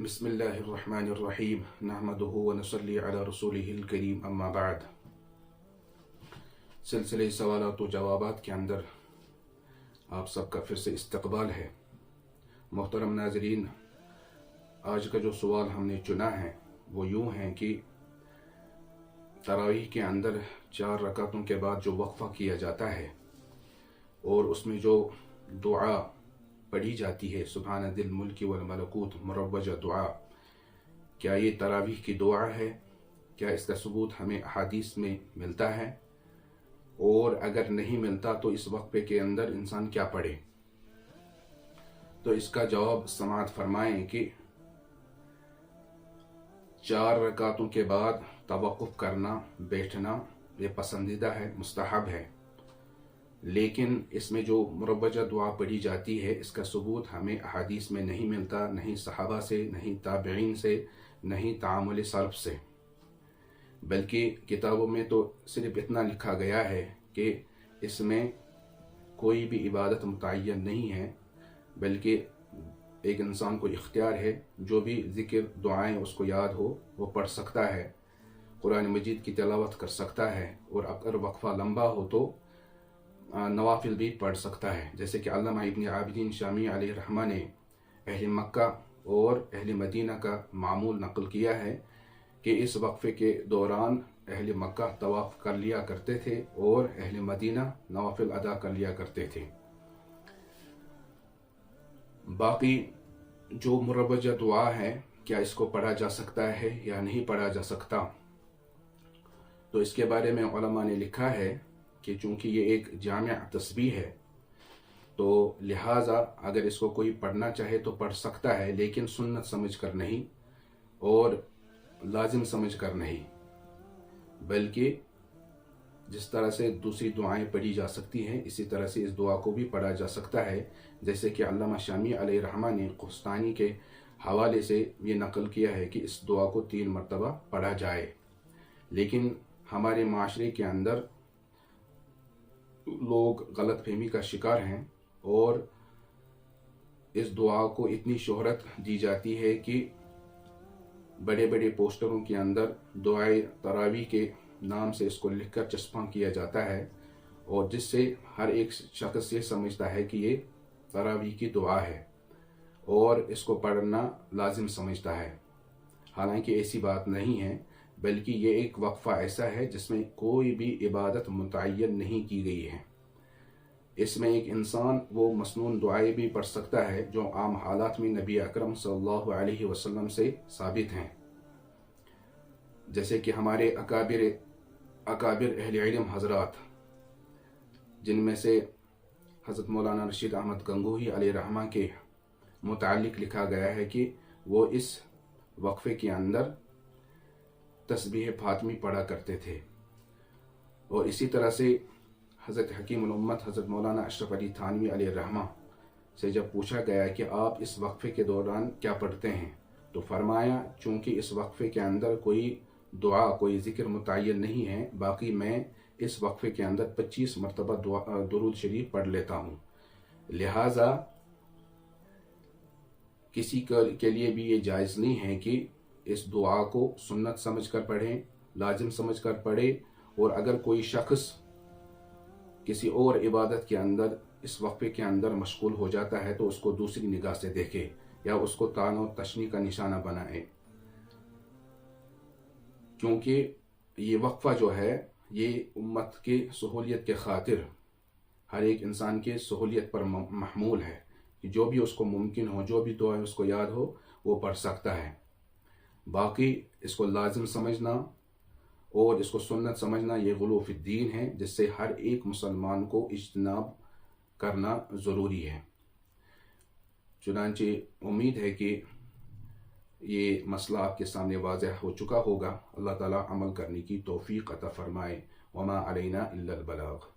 बिस्मिल्लाहिर्रहमानिर्रहीम नहमदुहु व नसल्ली अला रसूलिहिल करीम अम्मा बाद। सिलसिले सवालात व जवाबात के अंदर आप सबका फिर से इस्तकबाल है। मोहतरम नाज़रीन, आज का जो सवाल हमने चुना है वो यूँ है कि तरावीह के अंदर 4 रकातों के बाद जो वक्फ़ा किया जाता है और उसमें जो दुआ पढ़ी जाती है, सुब्हान दिल मुल्क वल मलकूत मुरव्वज दुआ, क्या ये तरावीह की दुआ है? क्या इसका सबूत हमें अहादीस में मिलता है? और अगर नहीं मिलता तो इस वक्फे के अंदर इंसान क्या पढ़े? तो इसका जवाब समाअत फरमाएं कि 4 रकातों के बाद तवक्कुफ करना, बैठना, ये पसंदीदा है, मुस्तहब है। लेकिन इसमें जो मुरव्वजा दुआ पढ़ी जाती है इसका सबूत हमें अहादीस में नहीं मिलता, नहीं सहाबा से, नहीं ताबिईन से, नहीं तामुल सल्फ से। बल्कि किताबों में तो सिर्फ इतना लिखा गया है कि इसमें कोई भी इबादत मुतय्यन नहीं है, बल्कि एक इंसान को इख्तियार है, जो भी ज़िक्र दुआएं उसको याद हो वो पढ़ सकता है, कुरान मजीद की तिलावत कर सकता है, और अगर वक्फ़ा लंबा हो तो नवाफिल भी पढ़ सकता है। जैसे कि अल्लामा इब्न आबिदीन शामी अलैहि रहमा ने अहले मक्का और अहले मदीना का मामूल नकल किया है कि इस वक्फे के दौरान अहले मक्का तवाफ़ कर लिया करते थे और अहले मदीना नवाफिल अदा कर लिया करते थे। बाकी जो मुरव्वजा दुआ है, क्या इसको पढ़ा जा सकता है या नहीं पढ़ा जा सकता? तो इसके बारे में उलमा ने लिखा है कि चूँकि ये एक जामिया तस्बीह है तो लिहाजा अगर इसको कोई पढ़ना चाहे तो पढ़ सकता है, लेकिन सुन्नत समझ कर नहीं और लाजिम समझ कर नहीं, बल्कि जिस तरह से दूसरी दुआएं पढ़ी जा सकती हैं इसी तरह से इस दुआ को भी पढ़ा जा सकता है। जैसे कि अल्लामा शामी अलैहि रहमा ने कुस्तानी के हवाले से ये नकल किया है कि इस दुआ को 3 मरतबा पढ़ा जाए। लेकिन हमारे माशरे के अंदर लोग गलत फहमी का शिकार हैं और इस दुआ को इतनी शोहरत दी जाती है कि बड़े बड़े पोस्टरों के अंदर दुआए तरावी के नाम से इसको लिखकर चस्पा किया जाता है, और जिससे हर एक शख्स ये समझता है कि ये तरावी की दुआ है और इसको पढ़ना लाजिम समझता है। हालांकि ऐसी बात नहीं है, बल्कि ये एक वक्फ़ा ऐसा है जिसमें कोई भी इबादत मुतय्यन नहीं की गई है। इसमें एक इंसान वो मसनून दुआएं भी पढ़ सकता है जो आम हालात में नबी अकरम सल्लल्लाहु अलैहि वसल्लम से साबित हैं। जैसे कि हमारे अकाबिर अहले इल्म हजरात, जिनमें से हज़रत मौलाना रशीद अहमद गंगोही अलैहि रहमा के मुतालिक लिखा गया है कि वो इस वक्फे के अंदर तस्बीह फातिमी पढ़ा करते थे। और इसी तरह से हज़रत हकीमुल उम्मत हज़रत मौलाना अशरफ अली थानवी अलैहि रहमा से जब पूछा गया कि आप इस वक्फे के दौरान क्या पढ़ते हैं, तो फरमाया चूँकि इस वक्फे के अंदर कोई दुआ, कोई ज़िक्र मुतय्यन नहीं है, बाकी मैं इस वक्फे के अंदर 25 मरतबा दुरूद शरीफ पढ़ लेता हूँ। लिहाजा किसी के लिए भी ये जायज़ नहीं है कि इस दुआ को सुन्नत समझ कर पढ़ें, लाजिम समझ कर पढ़े, और अगर कोई शख्स किसी और इबादत के अंदर इस वक्फे के अंदर मशगूल हो जाता है तो उसको दूसरी निगाह से देखे या उसको तान और तशनी का निशाना बनाए, क्योंकि ये वक्फा जो है ये उम्मत के सहूलियत के खातिर हर एक इंसान के सहूलियत पर महमूल है कि जो भी उसको मुमकिन हो, जो भी दुआ उसको याद हो वो पढ़ सकता है। बाकी इसको लाजिम समझना और इसको सुन्नत समझना ये गुलू फिद्दीन है, जिससे हर एक मुसलमान को इज्तनाब करना ज़रूरी है। चुनांचे उम्मीद है कि ये मसला आपके सामने वाज़ेह हो चुका होगा। अल्लाह ताला अमल करने की तौफीक अता फरमाए। वमा अलैना इल्लल बलाग।